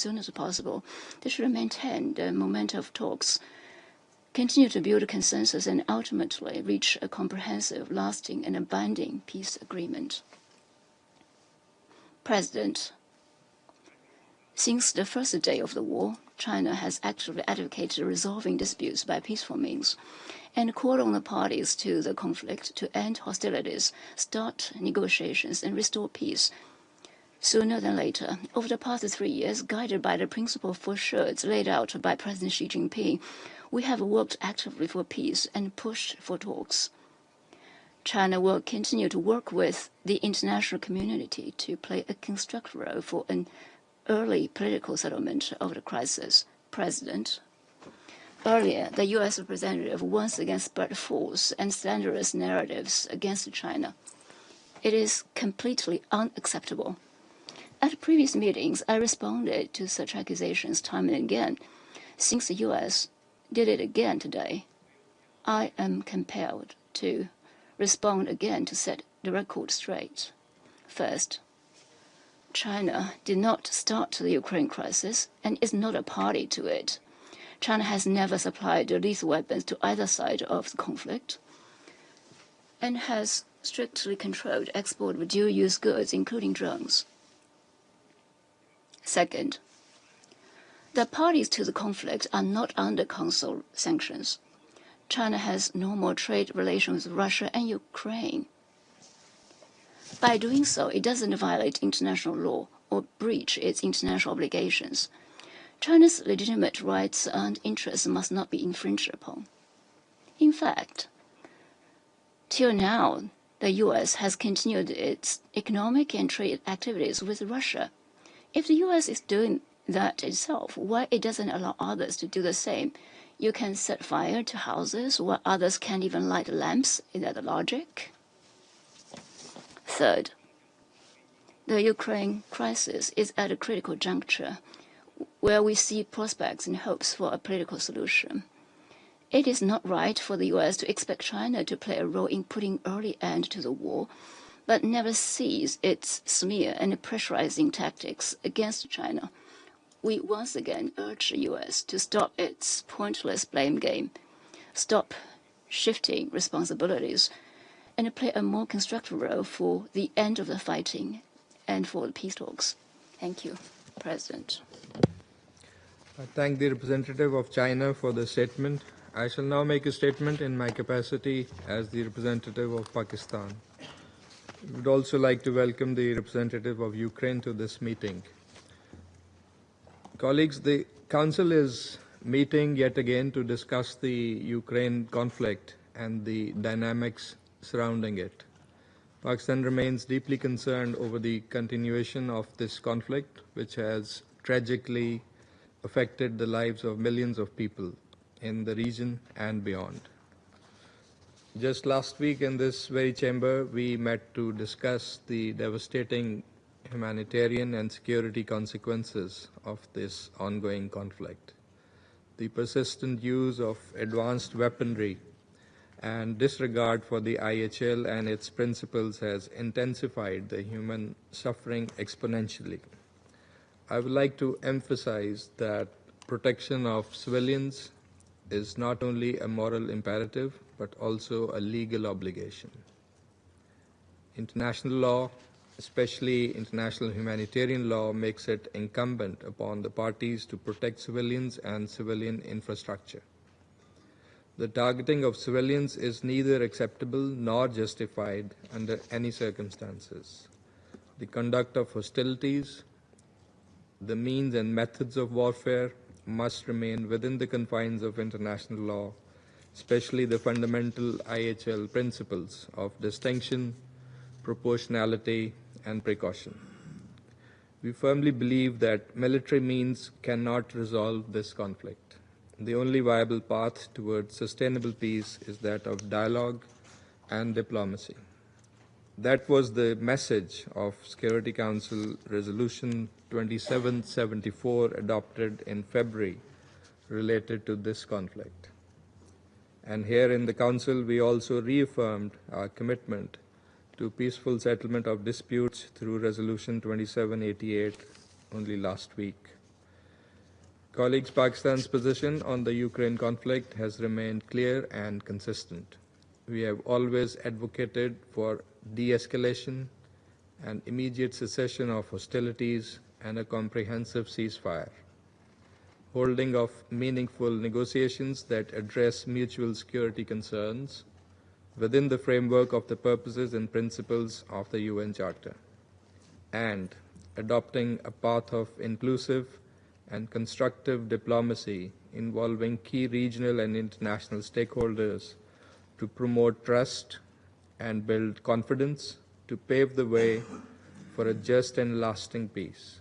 soon as possible. They should maintain the momentum of talks, continue to build consensus, and ultimately reach a comprehensive, lasting, and binding peace agreement. President, since the first day of the war, China has actively advocated resolving disputes by peaceful means and called on the parties to the conflict to end hostilities, start negotiations, and restore peace sooner than later. Over the past 3 years, guided by the principle for sure laid out by President Xi Jinping, we have worked actively for peace and pushed for talks. China will continue to work with the international community to play a constructive role for an early political settlement of the crisis. President, earlier, the U.S. representative once again spread false and slanderous narratives against China. It is completely unacceptable. At previous meetings, I responded to such accusations time and again. Since the U.S. did it again today, I am compelled to respond again to set the record straight. First, China did not start the Ukraine crisis and is not a party to it. China has never supplied lethal weapons to either side of the conflict and has strictly controlled export of dual-use goods, including drones. Second, the parties to the conflict are not under Council sanctions. China has normal trade relations with Russia and Ukraine. By doing so, it doesn't violate international law or breach its international obligations. China's legitimate rights and interests must not be infringed upon. In fact, till now, the U.S. has continued its economic and trade activities with Russia. If the U.S. is doing that itself, why it doesn't allow others to do the same? You can set fire to houses while others can't even light lamps. Is that the logic? Third, the Ukraine crisis is at a critical juncture where we see prospects and hopes for a political solution. It is not right for the U.S. to expect China to play a role in putting early end to the war, but never cease its smear and pressurizing tactics against China. We once again urge the U.S. to stop its pointless blame game, stop shifting responsibilities, and play a more constructive role for the end of the fighting and for the peace talks. Thank you, President. I thank the representative of China for the statement. I shall now make a statement in my capacity as the representative of Pakistan. I would also like to welcome the representative of Ukraine to this meeting. Colleagues, the Council is meeting yet again to discuss the Ukraine conflict and the dynamics surrounding it. Pakistan remains deeply concerned over the continuation of this conflict, which has tragically affected the lives of millions of people in the region and beyond. Just last week in this very chamber, we met to discuss the devastating humanitarian and security consequences of this ongoing conflict. The persistent use of advanced weaponry and disregard for the IHL and its principles has intensified the human suffering exponentially. I would like to emphasize that protection of civilians is not only a moral imperative, but also a legal obligation. International law, especially international humanitarian law, makes it incumbent upon the parties to protect civilians and civilian infrastructure. The targeting of civilians is neither acceptable nor justified under any circumstances. The conduct of hostilities, the means and methods of warfare must remain within the confines of international law, especially the fundamental IHL principles of distinction, proportionality, and precaution. We firmly believe that military means cannot resolve this conflict. The only viable path towards sustainable peace is that of dialogue and diplomacy. That was the message of Security Council Resolution 2774 adopted in February related to this conflict. And here in the Council, we also reaffirmed our commitment to peaceful settlement of disputes through Resolution 2788 only last week. Colleagues, Pakistan's position on the Ukraine conflict has remained clear and consistent. We have always advocated for de-escalation and immediate cessation of hostilities and a comprehensive ceasefire, holding of meaningful negotiations that address mutual security concerns within the framework of the purposes and principles of the UN Charter, and adopting a path of inclusive and constructive diplomacy involving key regional and international stakeholders to promote trust and build confidence to pave the way for a just and lasting peace.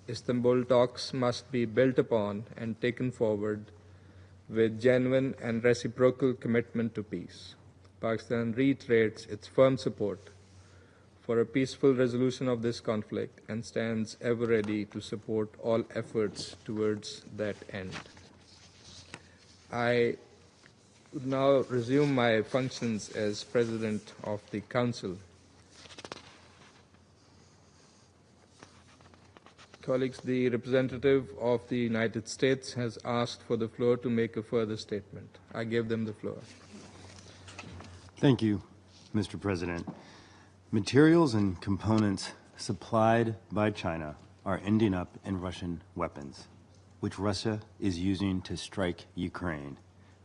Istanbul talks must be built upon and taken forward with genuine and reciprocal commitment to peace. Pakistan reiterates its firm support for a peaceful resolution of this conflict and stands ever ready to support all efforts towards that end. I would now resume my functions as President of the Council. Colleagues, the representative of the United States has asked for the floor to make a further statement. I give them the floor. Thank you, Mr. President. Materials and components supplied by China are ending up in Russian weapons, which Russia is using to strike Ukraine,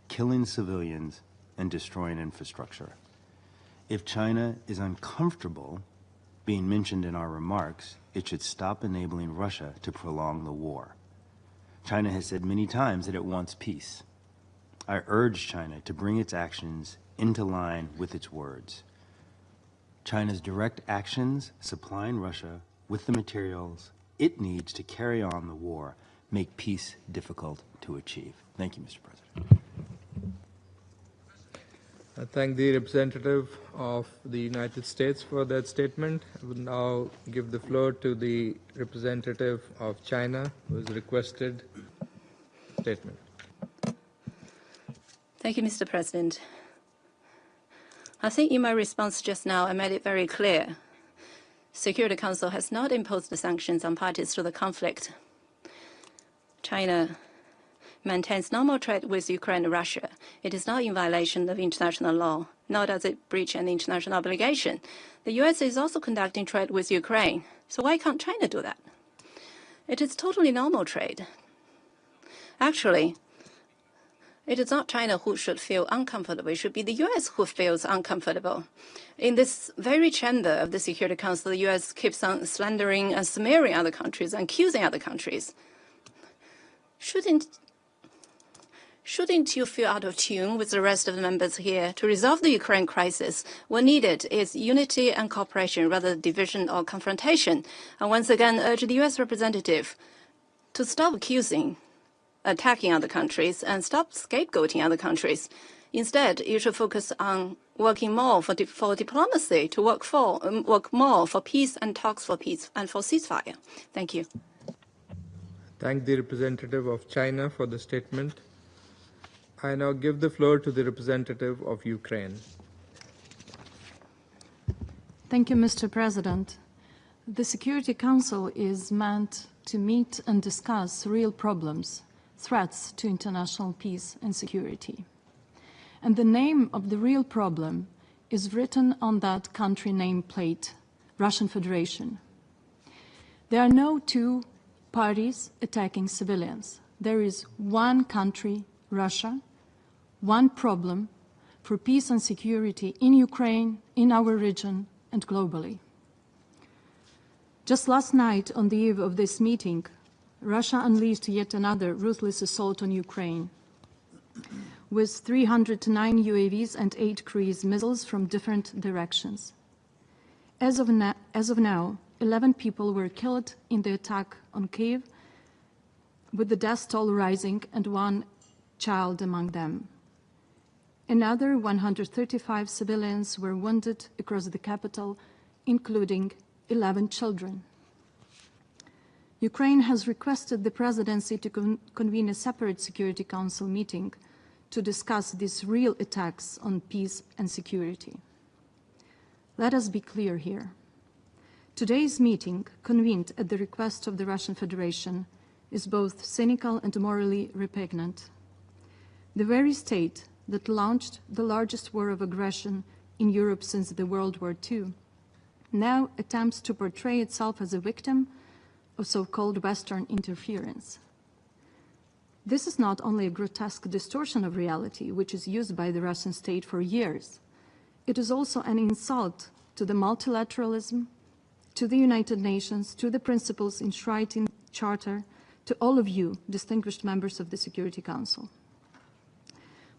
killing civilians and destroying infrastructure. If China is uncomfortable being mentioned in our remarks, it should stop enabling Russia to prolong the war. China has said many times that it wants peace. I urge China to bring its actions into line with its words. China's direct actions supplying Russia with the materials it needs to carry on the war make peace difficult to achieve. Thank you, Mr. President. I thank the representative of the United States for that statement. I will now give the floor to the representative of China, who has requested a statement. Thank you, Mr. President. I think in my response just now, I made it very clear. Security Council has not imposed the sanctions on parties to the conflict. China maintains normal trade with Ukraine and Russia. It is not in violation of international law, nor does it breach any international obligation. The US is also conducting trade with Ukraine, so why can't China do that? It is totally normal trade. Actually, it is not China who should feel uncomfortable. It should be the U.S. who feels uncomfortable. In this very chamber of the Security Council, the U.S. keeps on slandering and smearing other countries and accusing other countries. Shouldn't you feel out of tune with the rest of the members here? To resolve the Ukraine crisis, what needed is unity and cooperation rather than division or confrontation. And once again, urge the U.S. representative to stop attacking other countries and stop scapegoating other countries. Instead, you should focus on working more for diplomacy, to work more for peace and talks for peace and for ceasefire. Thank you. Thank the representative of China for the statement. I now give the floor to the representative of Ukraine. Thank you, Mr. President. The Security Council is meant to meet and discuss real problems, threats to international peace and security. And the name of the real problem is written on that country nameplate, Russian Federation. There are no two parties attacking civilians. There is one country, Russia, one problem for peace and security in Ukraine, in our region, and globally. Just last night, on the eve of this meeting, Russia unleashed yet another ruthless assault on Ukraine with 309 UAVs and 8 cruise missiles from different directions. As of now, 11 people were killed in the attack on Kyiv, with the death toll rising and 1 child among them. Another 135 civilians were wounded across the capital, including 11 children. Ukraine has requested the presidency to convene a separate Security Council meeting to discuss these real attacks on peace and security. Let us be clear here. Today's meeting, convened at the request of the Russian Federation, is both cynical and morally repugnant. The very state that launched the largest war of aggression in Europe since the World War II now attempts to portray itself as a victim of so-called Western interference. This is not only a grotesque distortion of reality, which is used by the Russian state for years, it is also an insult to the multilateralism, to the United Nations, to the principles enshrined in the Charter, to all of you, distinguished members of the Security Council.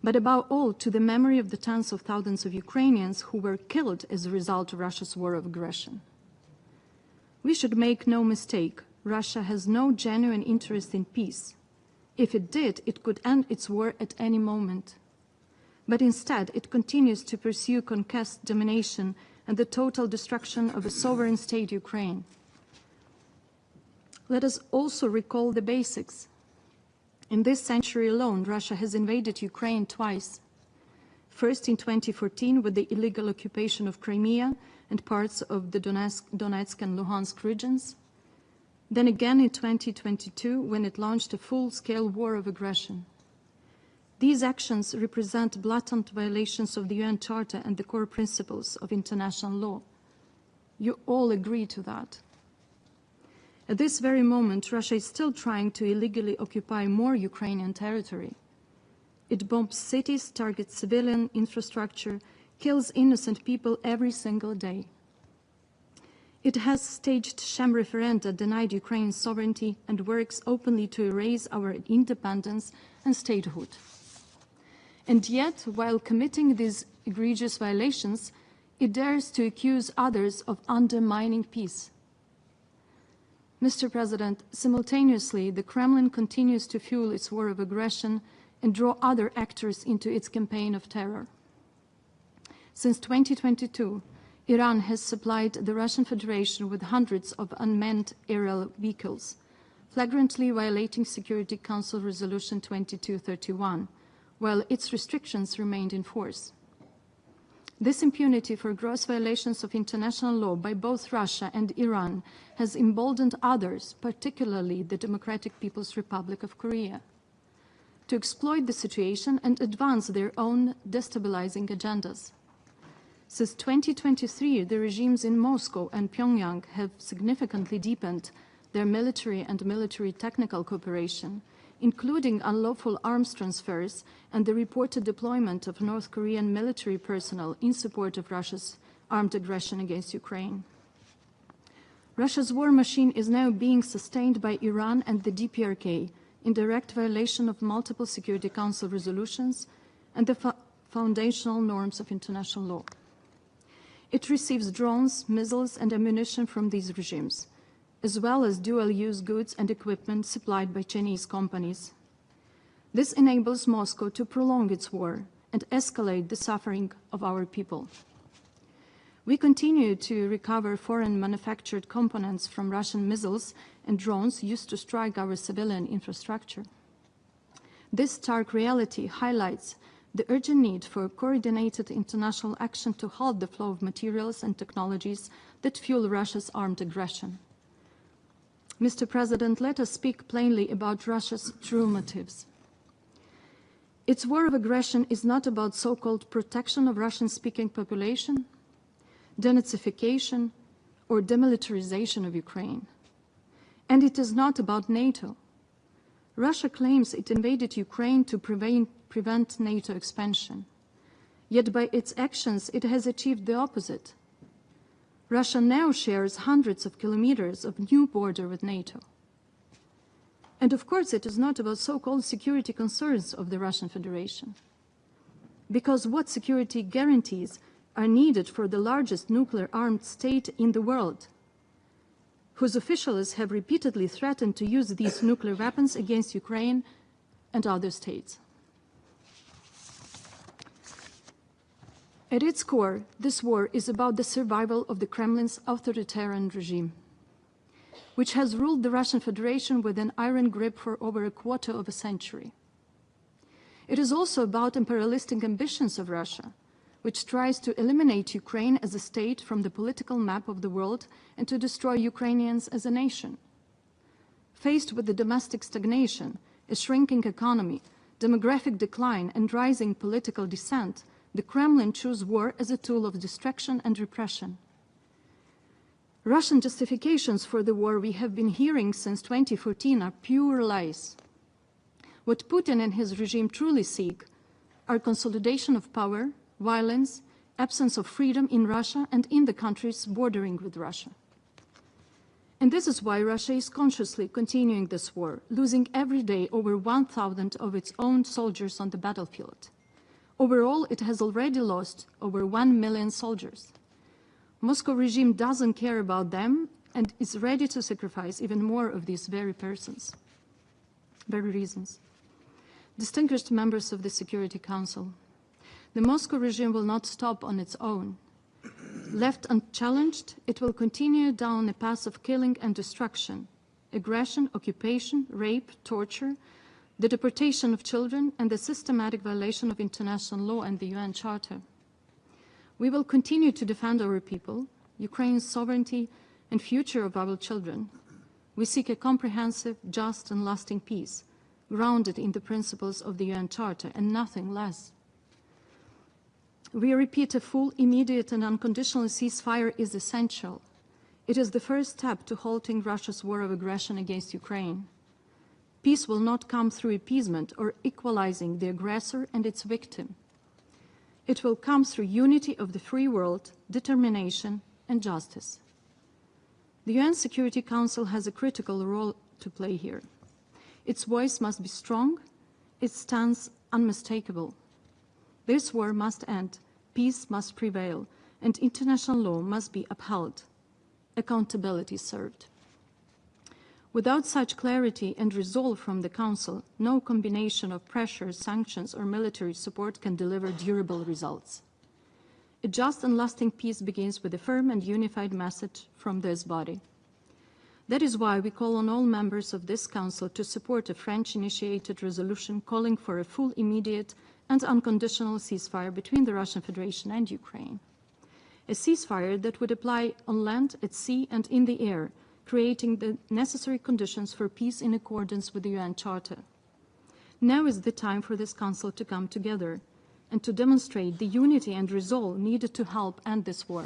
But above all, to the memory of the tens of thousands of Ukrainians who were killed as a result of Russia's war of aggression. We should make no mistake, Russia has no genuine interest in peace. If it did, it could end its war at any moment. But instead, it continues to pursue conquest, domination, and the total destruction of a sovereign state, Ukraine. Let us also recall the basics. In this century alone, Russia has invaded Ukraine twice. First in 2014 with the illegal occupation of Crimea and parts of the Donetsk and Luhansk regions. Then again in 2022 when it launched a full-scale war of aggression. These actions represent blatant violations of the UN Charter and the core principles of international law. You all agree to that. At this very moment, Russia is still trying to illegally occupy more Ukrainian territory. It bombs cities, targets civilian infrastructure, kills innocent people every single day. It has staged sham referenda, denied Ukraine's sovereignty, and works openly to erase our independence and statehood. And yet, while committing these egregious violations, it dares to accuse others of undermining peace. Mr. President, simultaneously, the Kremlin continues to fuel its war of aggression and draw other actors into its campaign of terror. Since 2022, Iran has supplied the Russian Federation with hundreds of unmanned aerial vehicles, flagrantly violating Security Council Resolution 2231, while its restrictions remained in force. This impunity for gross violations of international law by both Russia and Iran has emboldened others, particularly the Democratic People's Republic of Korea, to exploit the situation and advance their own destabilizing agendas. Since 2023, the regimes in Moscow and Pyongyang have significantly deepened their military and military technical cooperation, including unlawful arms transfers and the reported deployment of North Korean military personnel in support of Russia's armed aggression against Ukraine. Russia's war machine is now being sustained by Iran and the DPRK in direct violation of multiple Security Council resolutions and the foundational norms of international law. It receives drones, missiles, and ammunition from these regimes, as well as dual-use goods and equipment supplied by Chinese companies. This enables Moscow to prolong its war and escalate the suffering of our people. We continue to recover foreign manufactured components from Russian missiles and drones used to strike our civilian infrastructure. This stark reality highlights the urgent need for coordinated international action to halt the flow of materials and technologies that fuel Russia's armed aggression. Mr. President, let us speak plainly about Russia's true motives. Its war of aggression is not about so-called protection of Russian-speaking population, denazification, or demilitarization of Ukraine. And it is not about NATO. Russia claims it invaded Ukraine to prevent NATO expansion. Yet by its actions, it has achieved the opposite. Russia now shares hundreds of kilometers of new border with NATO. And of course, it is not about so-called security concerns of the Russian Federation. Because what security guarantees are needed for the largest nuclear-armed state in the world, whose officials have repeatedly threatened to use these nuclear weapons against Ukraine and other states. At its core, this war is about the survival of the Kremlin's authoritarian regime, which has ruled the Russian Federation with an iron grip for over a quarter of a century. It is also about imperialistic ambitions of Russia, which tries to eliminate Ukraine as a state from the political map of the world and to destroy Ukrainians as a nation. Faced with the domestic stagnation, a shrinking economy, demographic decline, and rising political dissent, the Kremlin chose war as a tool of distraction and repression. Russian justifications for the war we have been hearing since 2014 are pure lies. What Putin and his regime truly seek are consolidation of power, violence, absence of freedom in Russia and in the countries bordering with Russia. And this is why Russia is consciously continuing this war, losing every day over 1,000 of its own soldiers on the battlefield. Overall, it has already lost over 1 million soldiers. Moscow regime doesn't care about them and is ready to sacrifice even more of these very reasons. Distinguished members of the Security Council, the Moscow regime will not stop on its own. Left unchallenged, it will continue down a path of killing and destruction, aggression, occupation, rape, torture, the deportation of children, and the systematic violation of international law and the UN Charter. We will continue to defend our people, Ukraine's sovereignty, and future of our children. We seek a comprehensive, just, and lasting peace, grounded in the principles of the UN Charter, and nothing less. We repeat, a full, immediate, and unconditional ceasefire is essential. It is the first step to halting Russia's war of aggression against Ukraine. Peace will not come through appeasement or equalizing the aggressor and its victim. It will come through unity of the free world, determination, and justice. The UN Security Council has a critical role to play here. Its voice must be strong, its stance unmistakable. This war must end, peace must prevail, and international law must be upheld. Accountability served. Without such clarity and resolve from the Council, no combination of pressure, sanctions, or military support can deliver durable results. A just and lasting peace begins with a firm and unified message from this body. That is why we call on all members of this Council to support a French-initiated resolution calling for a full, immediate, and unconditional ceasefire between the Russian Federation and Ukraine. A ceasefire that would apply on land, at sea, and in the air, creating the necessary conditions for peace in accordance with the UN Charter. Now is the time for this Council to come together and to demonstrate the unity and resolve needed to help end this war.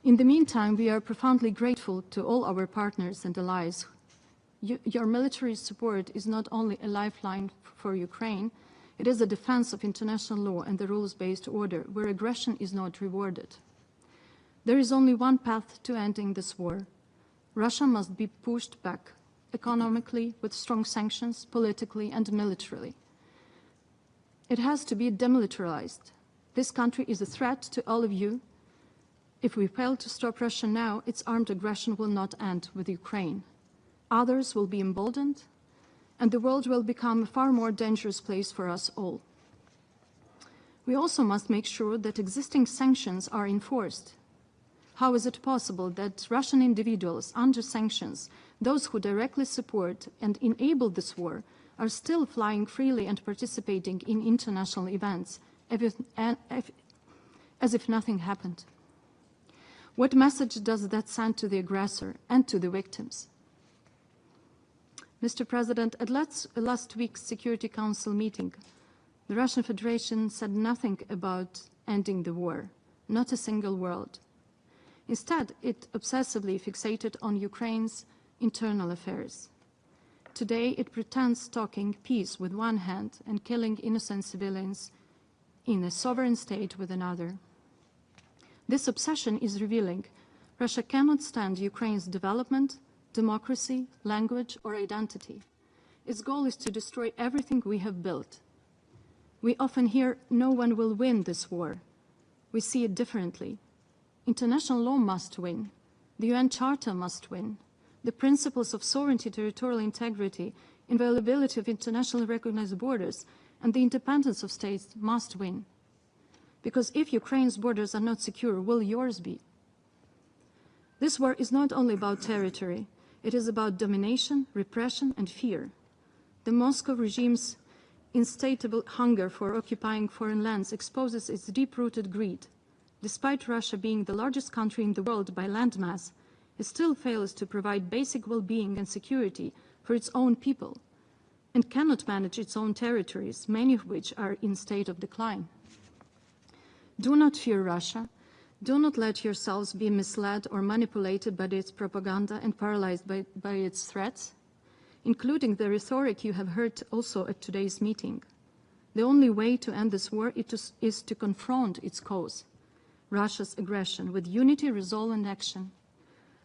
In the meantime, we are profoundly grateful to all our partners and allies. Your military support is not only a lifeline for Ukraine, it is a defense of international law and the rules-based order, where aggression is not rewarded. There is only one path to ending this war. Russia must be pushed back, economically, with strong sanctions, politically, and militarily. It has to be demilitarized. This country is a threat to all of you. If we fail to stop Russia now, its armed aggression will not end with Ukraine. Others will be emboldened, and the world will become a far more dangerous place for us all. We also must make sure that existing sanctions are enforced. How is it possible that Russian individuals under sanctions, those who directly support and enable this war, are still flying freely and participating in international events as if nothing happened? What message does that send to the aggressor and to the victims? Mr. President, at last week's Security Council meeting, the Russian Federation said nothing about ending the war, not a single word. Instead, it obsessively fixated on Ukraine's internal affairs. Today, it pretends talking peace with one hand and killing innocent civilians in a sovereign state with another. This obsession is revealing Russia cannot stand Ukraine's development, democracy, language, or identity. Its goal is to destroy everything we have built. We often hear, no one will win this war. We see it differently. International law must win. The UN Charter must win. The principles of sovereignty, territorial integrity, inviolability of internationally recognized borders, and the independence of states must win. Because if Ukraine's borders are not secure, will yours be? This war is not only about territory. It is about domination, repression, and fear. The Moscow regime's insatiable hunger for occupying foreign lands exposes its deep-rooted greed. Despite Russia being the largest country in the world by landmass, It still fails to provide basic well-being and security for its own people and cannot manage its own territories, many of which are in state of decline. Do not fear Russia. Do not let yourselves be misled or manipulated by its propaganda and paralyzed by its threats, including the rhetoric you have heard also at today's meeting. The only way to end this war is to confront its cause, Russia's aggression, with unity, resolve, and action.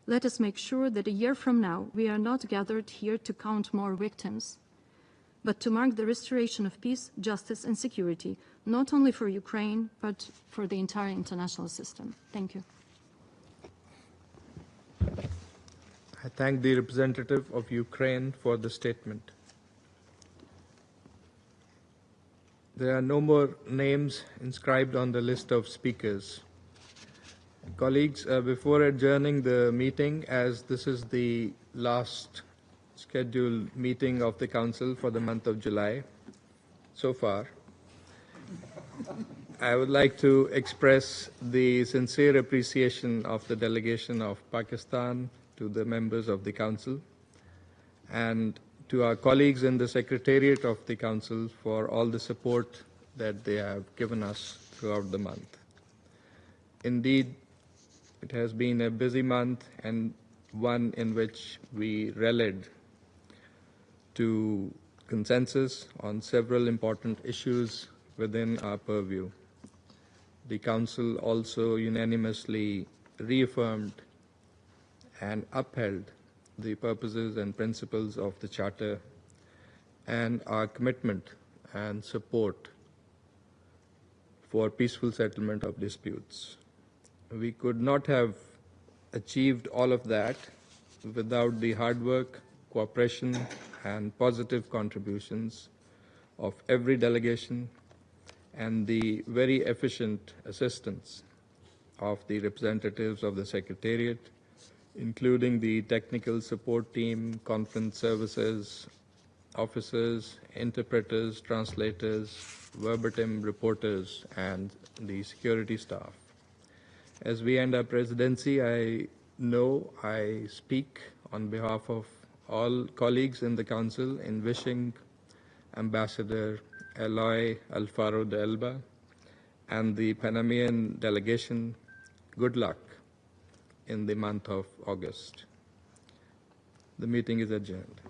Let us make sure that a year from now, we are not gathered here to count more victims, but to mark the restoration of peace, justice, and security, not only for Ukraine, but for the entire international system. Thank you. I thank the representative of Ukraine for the statement. There are no more names inscribed on the list of speakers. Colleagues, before adjourning the meeting, as this is the last scheduled meeting of the Council for the month of July so far, I would like to express the sincere appreciation of the delegation of Pakistan to the members of the Council and to our colleagues in the Secretariat of the Council for all the support that they have given us throughout the month. Indeed, it has been a busy month and one in which we rallied to consensus on several important issues within our purview. The Council also unanimously reaffirmed and upheld the purposes and principles of the Charter and our commitment and support for peaceful settlement of disputes. We could not have achieved all of that without the hard work, cooperation, and positive contributions of every delegation and the very efficient assistance of the representatives of the Secretariat, including the technical support team, conference services, officers, interpreters, translators, verbatim reporters, and the security staff. As we end our presidency, I know I speak on behalf of all colleagues in the Council in wishing Ambassador Eloy Alfaro de Elba and the Panamanian delegation good luck in the month of August. The meeting is adjourned.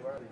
Early